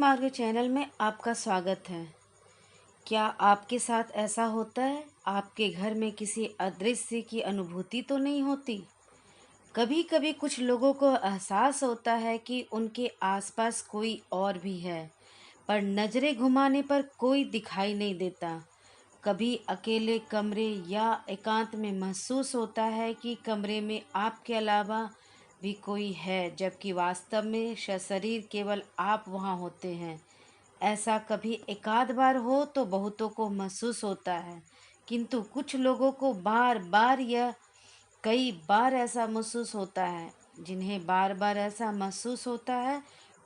मार्ग चैनल में आपका स्वागत है। क्या आपके साथ ऐसा होता है, आपके घर में किसी अदृश्य की अनुभूति तो नहीं होती? कभी कभी कुछ लोगों को एहसास होता है कि उनके आसपास कोई और भी है, पर नज़रें घुमाने पर कोई दिखाई नहीं देता। कभी अकेले कमरे या एकांत में महसूस होता है कि कमरे में आपके अलावा भी कोई है, जबकि वास्तव में शरीर केवल आप वहाँ होते हैं। ऐसा कभी एकाध बार हो तो बहुतों को महसूस होता है, किंतु कुछ लोगों को बार बार या कई बार ऐसा महसूस होता है। जिन्हें बार बार ऐसा महसूस होता है,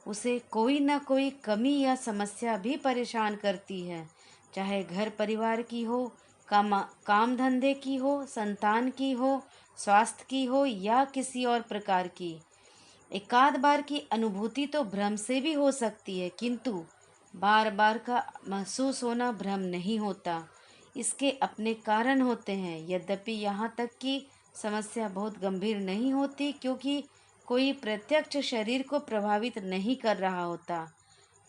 उसे कोई ना कोई कमी या समस्या भी परेशान करती है, चाहे घर परिवार की हो, काम धंधे की हो, संतान की हो, स्वास्थ्य की हो या किसी और प्रकार की। एकाध बार की अनुभूति तो भ्रम से भी हो सकती है, किंतु बार बार का महसूस होना भ्रम नहीं होता। इसके अपने कारण होते हैं। यद्यपि यहाँ तक कि समस्या बहुत गंभीर नहीं होती, क्योंकि कोई प्रत्यक्ष शरीर को प्रभावित नहीं कर रहा होता।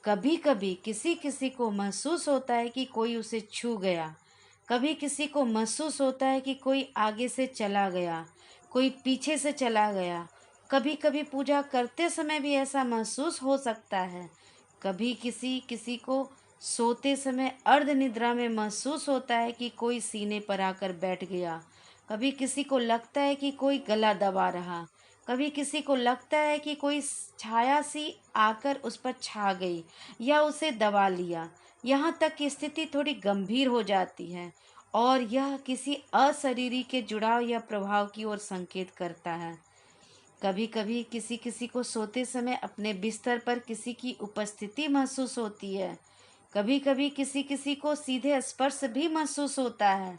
कभी कभी किसी किसी को महसूस होता है कि कोई उसे छू गया। कभी किसी को महसूस होता है कि कोई आगे से चला गया, कोई पीछे से चला गया। कभी कभी पूजा करते समय भी ऐसा महसूस हो सकता है। कभी किसी किसी को सोते समय अर्ध निद्रा में महसूस होता है कि कोई सीने पर आकर बैठ गया। कभी किसी को लगता है कि कोई गला दबा रहा। कभी किसी को लगता है कि कोई छाया सी आकर उस पर छा गई या उसे दबा लिया। यहाँ तक कि स्थिति थोड़ी गंभीर हो जाती है और यह किसी अशरीरी के जुड़ाव या प्रभाव की ओर संकेत करता है। कभी कभी किसी किसी को सोते समय अपने बिस्तर पर किसी की उपस्थिति महसूस होती है। कभी कभी किसी किसी को सीधे स्पर्श भी महसूस होता है।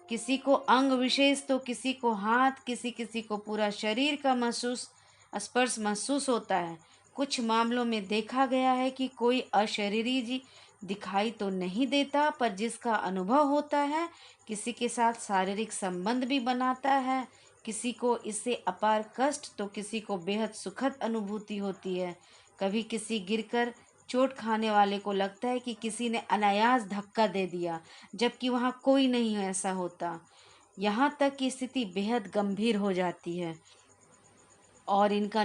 किसी को अंग विशेष तो किसी को हाथ, किसी किसी को पूरा शरीर का स्पर्श महसूस होता है। कुछ मामलों में देखा गया है कि कोई अशरीरी जी दिखाई तो नहीं देता, पर जिसका अनुभव होता है, किसी के साथ शारीरिक संबंध भी बनाता है। किसी को इससे अपार कष्ट तो किसी को बेहद सुखद अनुभूति होती है। कभी किसी गिरकर चोट खाने वाले को लगता है कि किसी ने अनायास धक्का दे दिया, जबकि वहाँ कोई नहीं है, ऐसा होता। यहाँ तक कि स्थिति बेहद गंभीर हो जाती है और इनका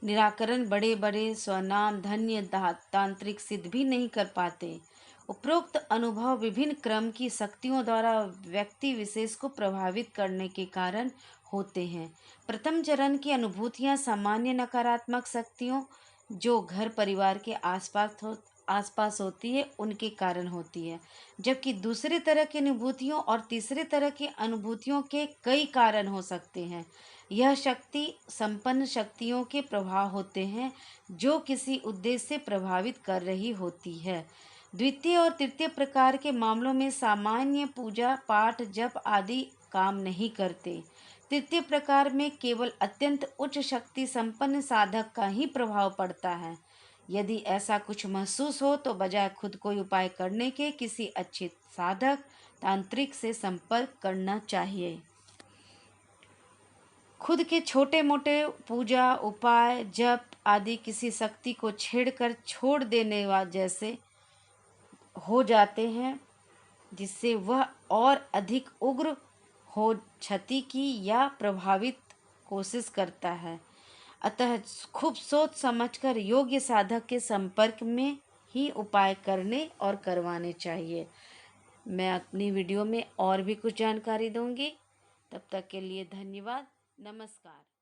निराकरण बड़े बड़े स्वनाम धन्य तांत्रिक सिद्ध भी नहीं कर पाते। उपरोक्त अनुभव विभिन्न क्रम की शक्तियों द्वारा व्यक्ति विशेष को प्रभावित करने के कारण होते हैं। प्रथम चरण की अनुभूतियां सामान्य नकारात्मक शक्तियों जो घर परिवार के आसपास होती है उनके कारण होती है, जबकि दूसरे तरह की अनुभूतियों और तीसरे तरह की अनुभूतियों के कई कारण हो सकते हैं। यह शक्ति संपन्न शक्तियों के प्रभाव होते हैं जो किसी उद्देश्य से प्रभावित कर रही होती है। द्वितीय और तृतीय प्रकार के मामलों में सामान्य पूजा पाठ जप आदि काम नहीं करते। तृतीय प्रकार में केवल अत्यंत उच्च शक्ति संपन्न साधक का ही प्रभाव पड़ता है। यदि ऐसा कुछ महसूस हो तो बजाय खुद कोई उपाय करने के किसी अच्छे साधक तांत्रिक से संपर्क करना चाहिए। खुद के छोटे मोटे पूजा उपाय जप आदि किसी शक्ति को छेड़कर छोड़ देने जैसे हो जाते हैं, जिससे वह और अधिक उग्र हो क्षति की या प्रभावित कोशिश करता है। अतः खूब सोच समझकर योग्य साधक के संपर्क में ही उपाय करने और करवाने चाहिए। मैं अपनी वीडियो में और भी कुछ जानकारी दूंगी। तब तक के लिए धन्यवाद। नमस्कार।